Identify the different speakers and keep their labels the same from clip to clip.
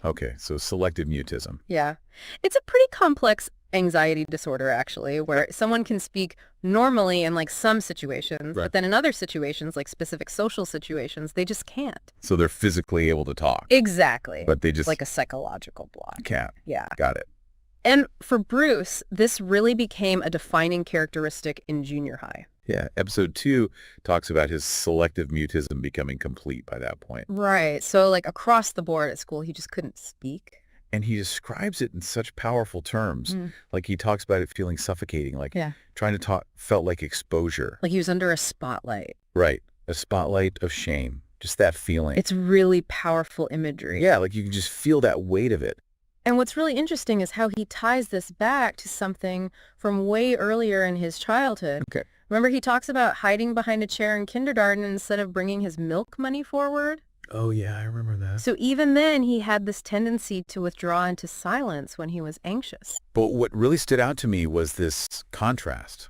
Speaker 1: Okay, so selective mutism.
Speaker 2: Yeah. It's a pretty complex anxiety disorder, actually, where someone can speak normally in like some situations,
Speaker 1: Right.
Speaker 2: but then in other situations, like specific social situations, they just can't.
Speaker 1: So they're physically able to talk,
Speaker 2: Exactly.
Speaker 1: but they
Speaker 2: It's
Speaker 1: just
Speaker 2: like a psychological block.
Speaker 1: can't.
Speaker 2: Yeah.
Speaker 1: Got it.
Speaker 2: And for Bruce, this really became a defining characteristic in junior high.
Speaker 1: Yeah, episode 2 talks about his selective mutism becoming complete by that point.
Speaker 2: Right. So like across the board at school, he just couldn't speak.
Speaker 1: And he describes it in such powerful terms.
Speaker 2: Mm.
Speaker 1: Like he talks about it feeling suffocating, like
Speaker 2: Yeah.
Speaker 1: trying to talk felt like exposure.
Speaker 2: Like he was under a spotlight.
Speaker 1: Right. A spotlight of shame. Just that feeling.
Speaker 2: It's really powerful imagery.
Speaker 1: Yeah, like you can just feel that weight of it.
Speaker 2: And what's really interesting is how he ties this back to something from way earlier in his childhood.
Speaker 1: Okay.
Speaker 2: Remember he talks about hiding behind a chair in kindergarten instead of bringing his milk money forward?
Speaker 1: Oh, yeah, I remember that.
Speaker 2: So even then, he had this tendency to withdraw into silence when he was anxious.
Speaker 1: But what really stood out to me was this contrast.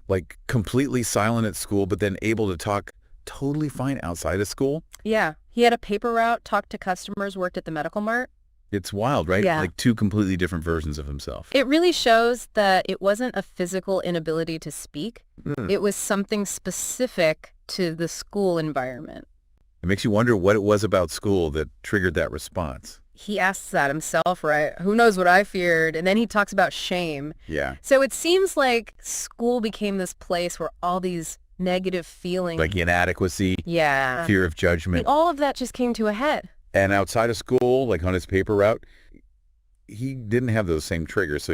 Speaker 1: Like completely silent at school, but then able to talk totally fine outside of school.
Speaker 2: Yeah, he had a paper route, talked to customers, worked at the medical mart.
Speaker 1: It's wild, right?
Speaker 2: Yeah.
Speaker 1: Like two completely different versions of himself.
Speaker 2: It really shows that it wasn't a physical inability to speak.
Speaker 1: Mm.
Speaker 2: It was something specific to the school environment.
Speaker 1: It makes you wonder what it was about school that triggered that response.
Speaker 2: He asks that himself, right? Who knows what I feared? And then he talks about shame.
Speaker 1: Yeah.
Speaker 2: So it seems like school became this place where all these negative feelings.
Speaker 1: Like inadequacy,
Speaker 2: Yeah.
Speaker 1: fear of judgment.
Speaker 2: All of that just came to a head.
Speaker 1: And outside of school, like on his paper route, he didn't have those same triggers. So